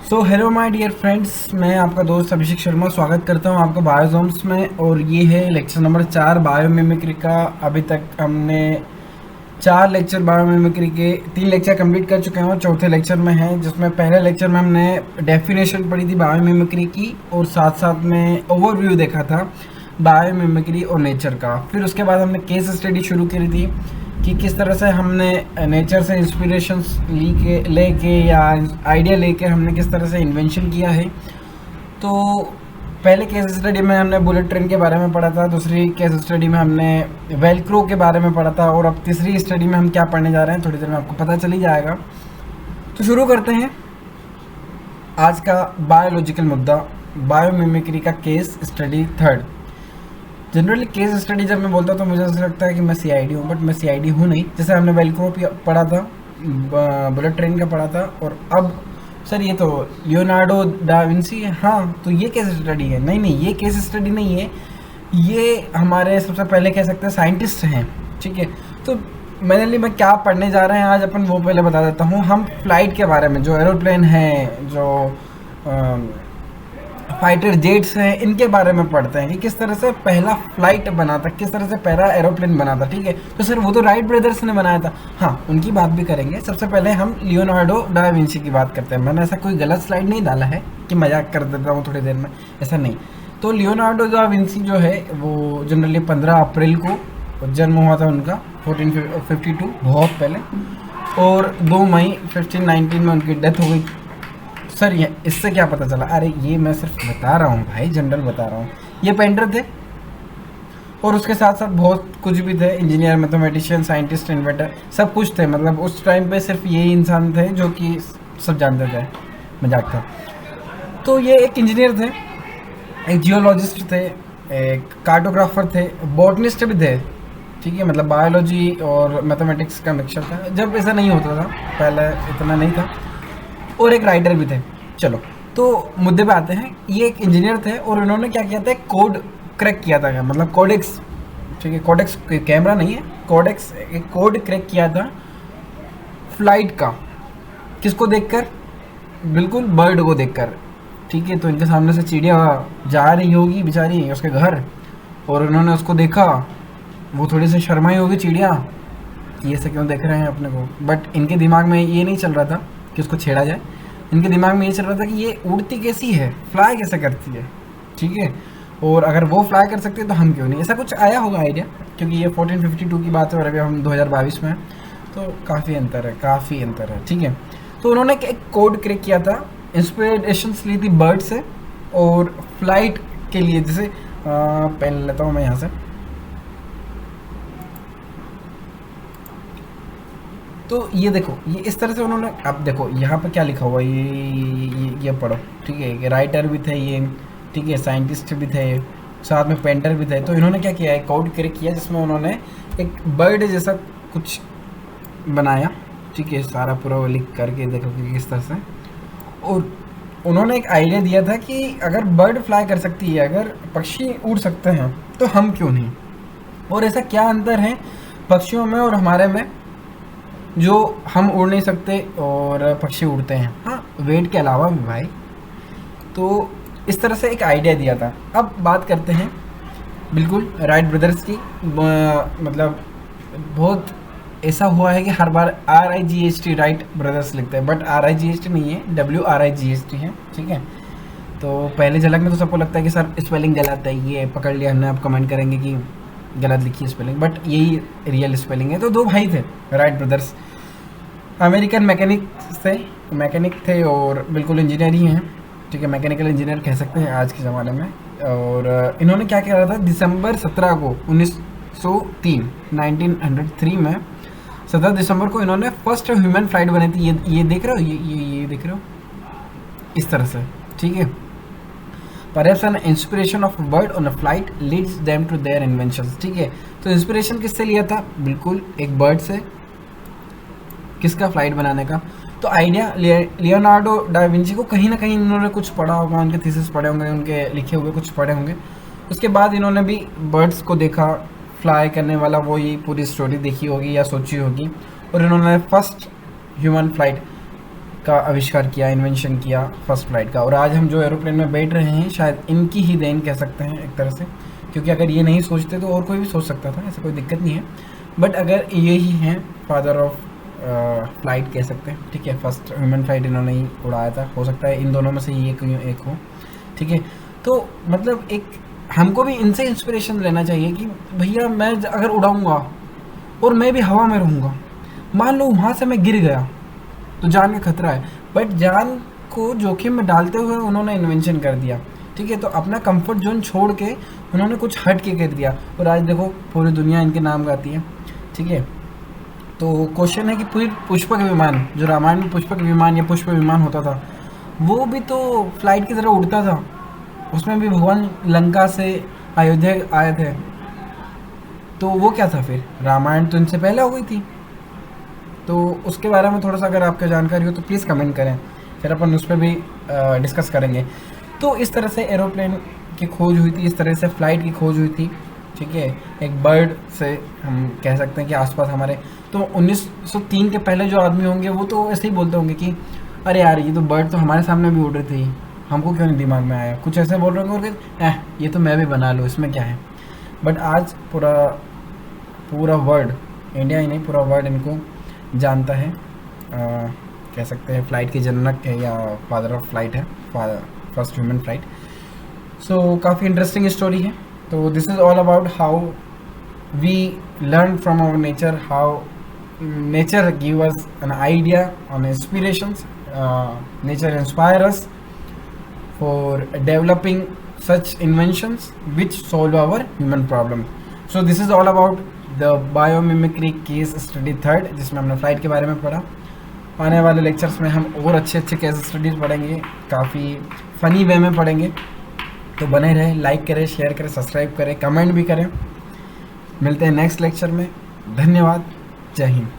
So hello my dear friends, मैं आपका दोस्त अभिषेक शर्मा स्वागत करता हूं आपका बायोजोम्स में। और ये है लेक्चर नंबर 4 बायोमिमिक्री का। अभी तक हमने 4 लेक्चर बायोमिमिक्री के 3 लेक्चर कंप्लीट कर चुके हैं और चौथे लेक्चर में हैं, जिसमें पहले लेक्चर में हमने डेफिनेशन पढ़ी थी बायोमिमिक्री की और साथ साथ में ओवरव्यू देखा था बायोमिमिक्री और नेचर का। फिर उसके बाद हमने केस स्टडी शुरू करी थी कि किस तरह से हमने नेचर से इंस्पिरेशंस लेके या आइडिया लेके हमने किस तरह से इन्वेंशन किया है। तो पहले केस स्टडी में हमने बुलेट ट्रेन के बारे में पढ़ा था, दूसरी केस स्टडी में हमने वेलक्रो के बारे में पढ़ा था और अब तीसरी स्टडी में हम क्या पढ़ने जा रहे हैं थोड़ी देर में आपको पता चल ही जाएगा। तो शुरू करते हैं आज का बायोलॉजिकल मुद्दा, बायोमिमिक्री का case study third. Generally case study जब मैं बोलता हूँ तो मुझे ऐसा लगता है कि मैं सीआईडी हूँ, बट मैं सीआईडी हूँ नहीं। जैसे हमने वेलक्रो पढ़ा था, बुलेट ट्रेन का पढ़ा था, और अब सर ये तो लियोनार्डो दा विंसी है। हाँ, तो ये केस स्टडी है? नहीं, ये केस स्टडी नहीं है, ये हमारे सबसे पहले कह सकते हैं साइंटिस्ट हैं। ठीक है, तो मेनली मैं क्या पढ़ने जा रहे हैं आज अपन वो पहले बता देता हूँ। हम फ्लाइट के बारे में, जो एरोप्लेन है, जो फाइटर जेट्स हैं, इनके बारे में पढ़ते हैं कि किस तरह से पहला फ्लाइट बना था, किस तरह से पहला एरोप्लेन बना था। ठीक है, तो सर वो तो राइट ब्रदर्स ने बनाया था। हाँ, उनकी बात भी करेंगे। सबसे पहले हम लियोनार्डो डा विंची की बात करते हैं। मैंने ऐसा कोई गलत स्लाइड नहीं डाला है कि मजाक कर देता हूँ थोड़ी देर में, ऐसा नहीं। तो लियोनार्डो डा विंची जो है वो जनरली 15 अप्रैल को जन्म हुआ था उनका, 1452, बहुत पहले, और 2 मई 1519 में उनकी डेथ हो गई। सर ये इससे क्या पता चला? अरे ये मैं सिर्फ बता रहा हूँ भाई, जनरल बता रहा हूँ। ये पेंटर थे और उसके साथ साथ बहुत कुछ भी थे, इंजीनियर, मैथमेटिशियन, साइंटिस्ट, इन्वेंटर, सब कुछ थे। मतलब उस टाइम पे सिर्फ यही इंसान थे जो कि सब जानते थे, मजाक था। तो ये एक इंजीनियर थे, एक जियोलॉजिस्ट थे, एक कार्टोग्राफर थे, बॉटनिस्ट भी थे। ठीक है, मतलब बायोलॉजी और मैथमेटिक्स का मिक्सचर था, जब ऐसा नहीं होता था पहले, इतना नहीं था, और एक राइटर भी थे। चलो, तो मुद्दे पे आते हैं। ये एक इंजीनियर थे और उन्होंने क्या किया था, कोड क्रैक किया था, मतलब कोडेक्स। ठीक है, कोडेक्स कैमरा नहीं है, कोडेक्स, एक कोड क्रैक किया था फ्लाइट का। किसको देखकर? बिल्कुल बर्ड को देखकर। ठीक है, तो इनके सामने से चिड़िया जा रही होगी बेचारी उसके घर, और उन्होंने उसको देखा। वो थोड़ी सी शर्माई होगी चिड़िया, ये से क्यों देख रहे हैं अपने को। बट इनके दिमाग में ये नहीं चल रहा था कि उसको छेड़ा जाए। इनके दिमाग में ये चल रहा था कि ये उड़ती कैसी है, फ्लाई कैसे करती है। ठीक है, और अगर वो फ्लाई कर सकते हैं तो हम क्यों नहीं। ऐसा कुछ आया होगा आइडिया, क्योंकि ये 1452 की बात है और अभी हम 2022 में हैं, तो काफ़ी अंतर है। ठीक है, तो उन्होंने एक कोड क्रैक किया था, इंस्पिरेशंस ली थी बर्ड से और फ्लाइट के लिए। जैसे पेन लेता हूँ मैं यहाँ से। तो ये देखो, ये इस तरह से उन्होंने, अब देखो यहाँ पे क्या लिखा हुआ है, ये पढ़ो। ठीक है, ये राइटर भी थे ये, ठीक है, साइंटिस्ट भी थे, साथ में पेंटर भी थे। तो इन्होंने क्या किया है, कोड क्रैक किया जिसमें उन्होंने एक बर्ड जैसा कुछ बनाया। ठीक है, सारा पूरा वो लिख करके देखो कि किस तरह से। और उन्होंने एक आइडिया दिया था कि अगर बर्ड फ्लाई कर सकती है, अगर पक्षी उड़ सकते हैं, तो हम क्यों नहीं। और ऐसा क्या अंतर है पक्षियों में और हमारे में, जो हम उड़ नहीं सकते और पक्षी उड़ते हैं? हाँ, वेट के अलावा भी भाई। तो इस तरह से एक आइडिया दिया था। अब बात करते हैं बिल्कुल राइट ब्रदर्स की। मतलब बहुत ऐसा हुआ है कि हर बार RIGHT राइट ब्रदर्स लिखते हैं, बट RIGHT नहीं है, WRIGHT है। ठीक है, तो पहले झलक में तो सबको लगता है कि सर स्पेलिंग गलत है, ये पकड़ लिया हमने। आप कमेंट करेंगे कि गलत लिखी है स्पेलिंग, बट यही रियल स्पेलिंग है। तो 2 भाई थे राइट ब्रदर्स, अमेरिकन मैकेनिक थे और बिल्कुल इंजीनियर ही हैं। ठीक है, मैकेनिकल इंजीनियर कह सकते हैं आज के ज़माने में। और इन्होंने क्या किया था, दिसंबर 17 को 1903 में 17 दिसंबर को इन्होंने फर्स्ट ह्यूमन फ्लाइट बनी थी। ये देख रहे हो, ये देख रहे हो, इस तरह से। ठीक है, Perhaps an inspiration of a bird on a flight leads them to their inventions। ठीक है, तो इंस्पिरेशन किससे लिया था? बिल्कुल एक बर्ड से। किसका? फ्लाइट बनाने का। तो आइडिया लियोनार्डो डा विंची को कहीं ना कहीं इन्होंने कुछ पढ़ा होगा, उनके थीसिस पढ़े होंगे, उनके लिखे हुए कुछ पढ़े होंगे। उसके बाद इन्होंने भी बर्ड्स को देखा फ्लाई करने वाला, वो ये पूरी स्टोरी देखी होगी या सोची होगी, और इन्होंने फर्स्ट ह्यूमन फ्लाइट का आविष्कार किया, इन्वेंशन किया फर्स्ट फ्लाइट का। और आज हम जो एरोप्लेन में बैठ रहे हैं शायद इनकी ही देन कह सकते हैं एक तरह से, क्योंकि अगर ये नहीं सोचते तो और कोई भी सोच सकता था, ऐसा कोई दिक्कत नहीं है। बट अगर ये ही हैं फादर ऑफ फ्लाइट कह सकते हैं, ठीक है, फर्स्ट ह्यूमन फ्लाइट इन्होंने ही उड़ाया था। हो सकता है इन दोनों में से ये एक हो, ठीक है। तो मतलब एक हमको भी इनसे इंस्पिरेशन लेना चाहिए कि भैया मैं अगर उड़ाऊँगा और मैं भी हवा में रहूँगा, मान लो वहाँ से मैं गिर गया तो जान का खतरा है, बट जान को जोखिम में डालते हुए उन्होंने इन्वेंशन कर दिया, ठीक है। तो अपना कंफर्ट जोन छोड़ के उन्होंने कुछ हट के कर दिया, और आज देखो पूरी दुनिया इनके नाम गाती है, ठीक है। तो क्वेश्चन है कि पूरी पुष्पक विमान, जो रामायण में पुष्पक विमान या पुष्प विमान होता था, वो भी तो फ्लाइट की तरह उड़ता था। उसमें भी भगवान लंका से अयोध्या आए थे, तो वो क्या था फिर? रामायण तो इनसे पहले हो गई थी। तो उसके बारे में थोड़ा सा अगर आपको जानकारी हो तो प्लीज़ कमेंट करें, फिर अपन उस पर भी डिस्कस करेंगे। तो इस तरह से एरोप्लेन की खोज हुई थी, इस तरह से फ़्लाइट की खोज हुई थी, ठीक है। एक बर्ड से हम कह सकते हैं कि आसपास हमारे, तो 1903 के पहले जो आदमी होंगे वो तो ऐसे ही बोलते होंगे कि अरे यार ये तो बर्ड तो हमारे सामने भी उड़ रही थी, हमको क्यों नहीं दिमाग में आया, कुछ ऐसे बोल रहे होंगे, और ये तो मैं भी बना लूँ, इसमें क्या है। बट आज पूरा वर्ल्ड, इंडिया ही नहीं पूरा वर्ल्ड इनको जानता है, कह सकते हैं फ़्लाइट के जनक है या फादर ऑफ फ्लाइट है, फर्स्ट ह्यूमन फ्लाइट। सो काफ़ी इंटरेस्टिंग स्टोरी है। तो this is all about how we learn from our nature, how nature give us an idea on inspirations, nature inspire us for developing such inventions which solve our human problem. So this is all about the biomimicry case study third, जिसमें हमने flight के बारे में पढ़ा। आने वाले lectures में हम और अच्छे केस स्टडीज पढ़ेंगे, काफ़ी फ़नी वे में पढ़ेंगे। तो बने रहें, लाइक करें, शेयर करें, सब्सक्राइब करें, कमेंट भी करें। मिलते हैं नेक्स्ट लेक्चर में। धन्यवाद, जय हिंद।